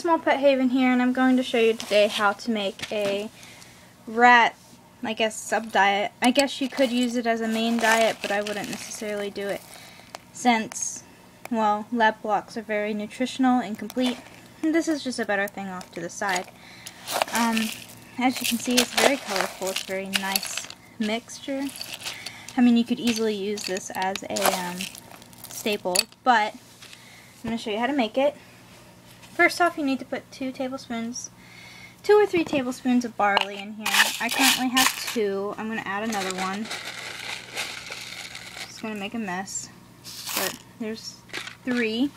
Small Pet Haven here, and I'm going to show you today how to make a rat, I guess, sub-diet. I guess you could use it as a main diet, but I wouldn't necessarily do it since, well, lab blocks are very nutritional and complete. And this is just a better thing off to the side. As you can see, it's very colorful. It's a very nice mixture. I mean, you could easily use this as a staple, but I'm going to show you how to make it. First off, you need to put 2 or 3 tablespoons of barley in here. I currently have 2. I'm going to add another one. Just going to make a mess, but there's 3.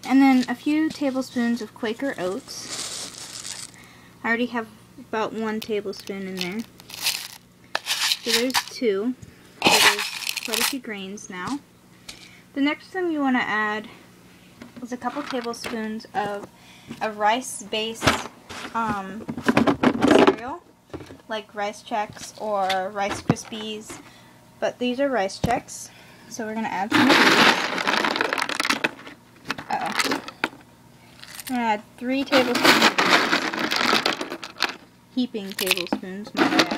And then a few tablespoons of Quaker Oats. I already have about 1 tablespoon in there. So there's 2. So there's quite a few grains now. The next thing you want to add is a couple tablespoons of a rice-based cereal, like Rice Chex or Rice Krispies, but these are Rice Chex, so we're going to add some of these. I'm going to add 3 tablespoons of these. Heaping tablespoons, might I add.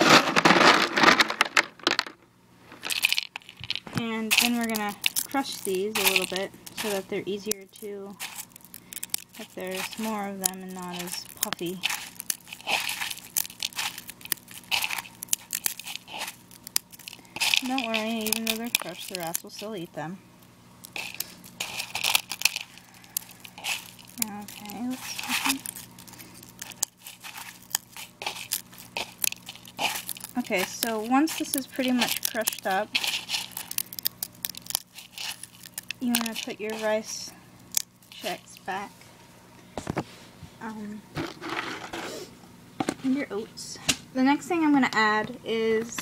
And then we're going to crush these a little bit so that they're easier to, if there's more of them and not as puffy. Don't worry, even though they're crushed, the rats will still eat them. Okay, let's see. Okay, so once this is pretty much crushed up, you want to put your Rice Chex back, and your oats. The next thing I'm going to add is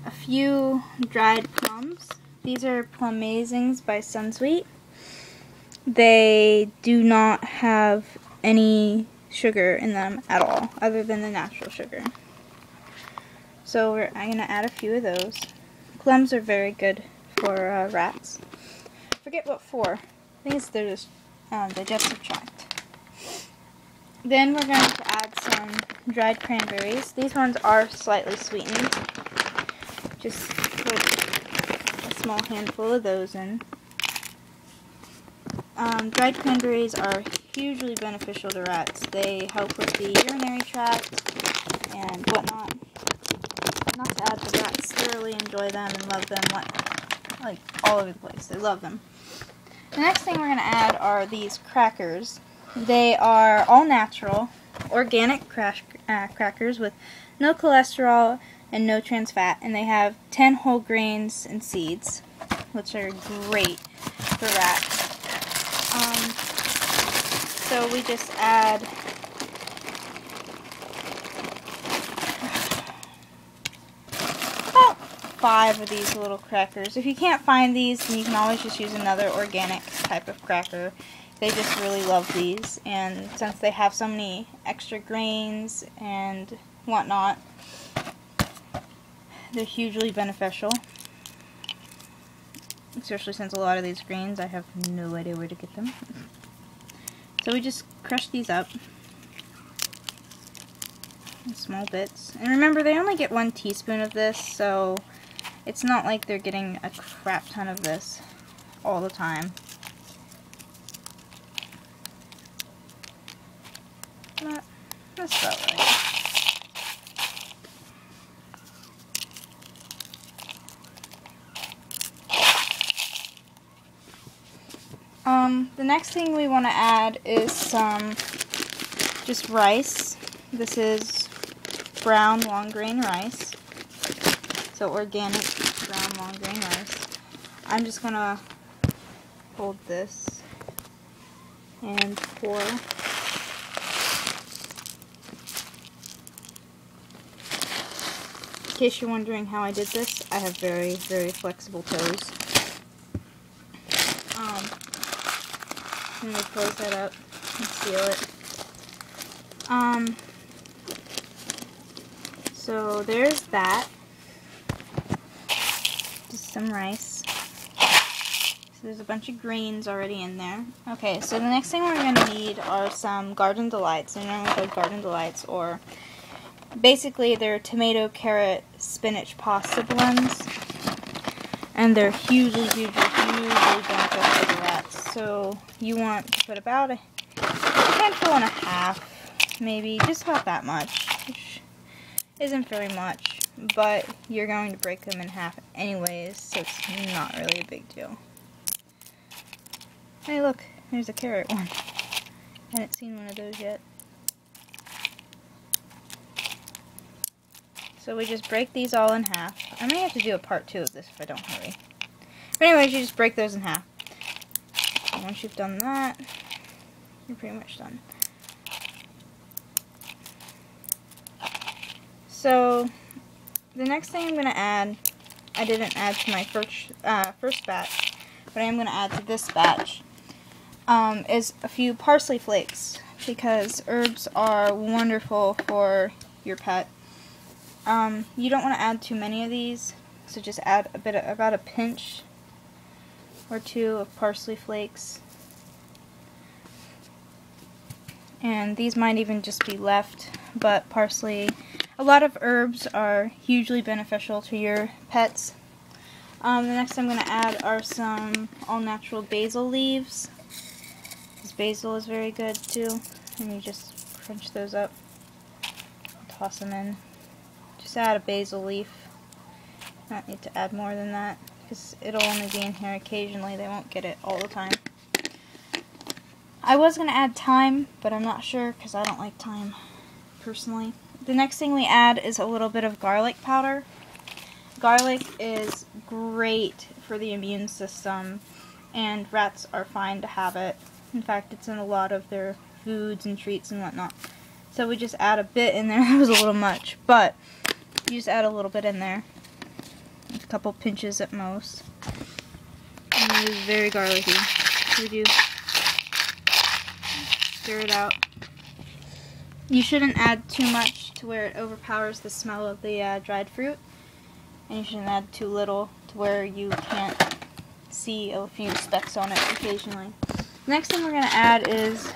a few dried plums. These are Plumazings by Sunsweet. They do not have any sugar in them at all, other than the natural sugar. So I'm going to add a few of those. Plums are very good for rats. Forget what for. I think it's their digestive tract. Then we're going to add some dried cranberries. These ones are slightly sweetened. Just put a small handful of those in. Dried cranberries are hugely beneficial to rats. They help with the urinary tract and whatnot. Not to add, the rats thoroughly enjoy them and love them like all over the place. They love them. The next thing we're going to add are these crackers. They are all natural, organic crackers with no cholesterol and no trans fat, and they have 10 whole grains and seeds, which are great for rats. So we just add about 5 of these little crackers. If you can't find these, then you can always just use another organic type of cracker. They just really love these, and since they have so many extra grains and whatnot, they're hugely beneficial. Especially since a lot of these grains, I have no idea where to get them. So we just crush these up in small bits. And remember, they only get 1 teaspoon of this, so it's not like they're getting a crap ton of this all the time. But that's about right. The next thing we want to add is some just rice. This is brown long grain rice. So organic brown long grain rice. I'm just going to hold this and pour. In case you're wondering how I did this, I have very, very flexible toes. I'm going to close that up and seal it. So there's that. Just some rice. there's a bunch of greens already in there. Okay, so the next thing we're going to need are some Garden Delights. They're normally called Garden Delights, or basically they're tomato, carrot, spinach pasta blends. And they're hugely beneficial for the rats. So you want to put about a handful and a half, maybe, just about that much, which isn't very much. But you're going to break them in half anyways, so it's not really a big deal. Hey, look, there's a carrot one. I haven't seen one of those yet. So we just break these all in half. I may have to do a part 2 of this if I don't hurry. But anyways, you just break those in half. And once you've done that, you're pretty much done. So the next thing I'm going to add, I didn't add to my first batch, but I am going to add to this batch, is a few parsley flakes, because herbs are wonderful for your pet. You don't want to add too many of these, so just add about a pinch or 2 of parsley flakes. And these might even just be left, but parsley, a lot of herbs are hugely beneficial to your pets. The next I'm going to add are some all-natural basil leaves. This basil is very good too, and you just crunch those up, toss them in. Just add a basil leaf. You don't need to add more than that, because it'll only be in here occasionally. They won't get it all the time. I was going to add thyme, but I'm not sure because I don't like thyme personally. The next thing we add is a little bit of garlic powder. Garlic is great for the immune system, and rats are fine to have it. In fact, it's in a lot of their foods and treats and whatnot. So we just add a bit in there. That was a little much, but you just add a little bit in there. A couple pinches at most. And it is very garlicky. We do stir it out. You shouldn't add too much to where it overpowers the smell of the dried fruit. And you shouldn't add too little to where you can't see a few specks on it occasionally. The next thing we're going to add is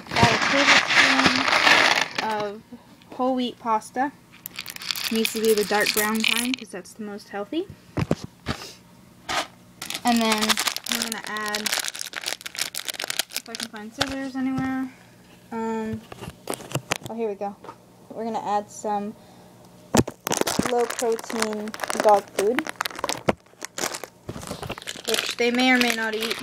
a tablespoon of whole wheat pasta. It needs to be the dark brown kind because that's the most healthy. And then I'm going to add, if I can find scissors anywhere, oh, here we go. We're going to add some low protein dog food, which they may or may not eat.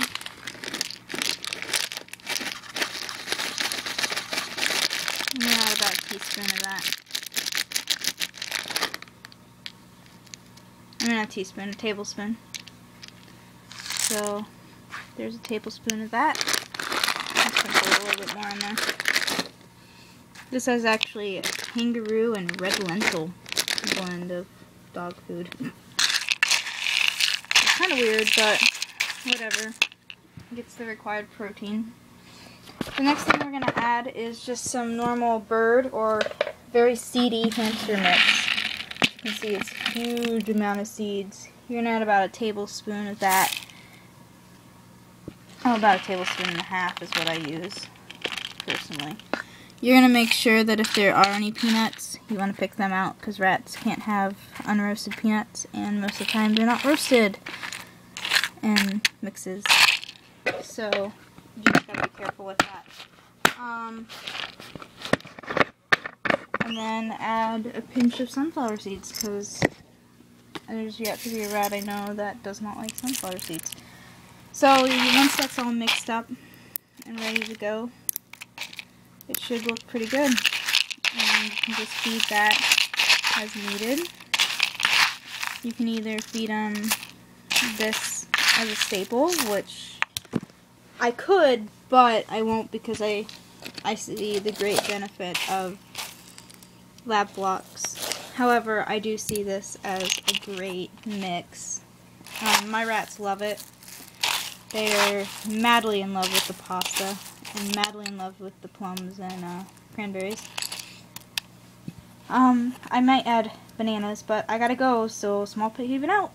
I'm going to add about a teaspoon of that. I mean, not a teaspoon, a tablespoon. So there's a tablespoon of that. Let's put a little bit more in there. This is actually a kangaroo and red lentil blend of dog food. It's kind of weird, but whatever. It gets the required protein. The next thing we're going to add is just some normal bird or very seedy hamster mix. You can see it's a huge amount of seeds. You're going to add about a tablespoon of that. Oh, about a tablespoon and a half is what I use, personally. You're going to make sure that if there are any peanuts, you want to pick them out, because rats can't have unroasted peanuts, and most of the time they're not roasted in mixes. So you just got to be careful with that. And then add a pinch of sunflower seeds, because there's yet to be a rat I know that does not like sunflower seeds. So once that's all mixed up and ready to go, it should look pretty good. And you can just feed that as needed. You can either feed them this as a staple, which I could, but I won't, because I see the great benefit of lab blocks. However, I do see this as a great mix. My rats love it. They are madly in love with the pasta and madly in love with the plums and cranberries. I might add bananas, but I gotta go, so small pig even out.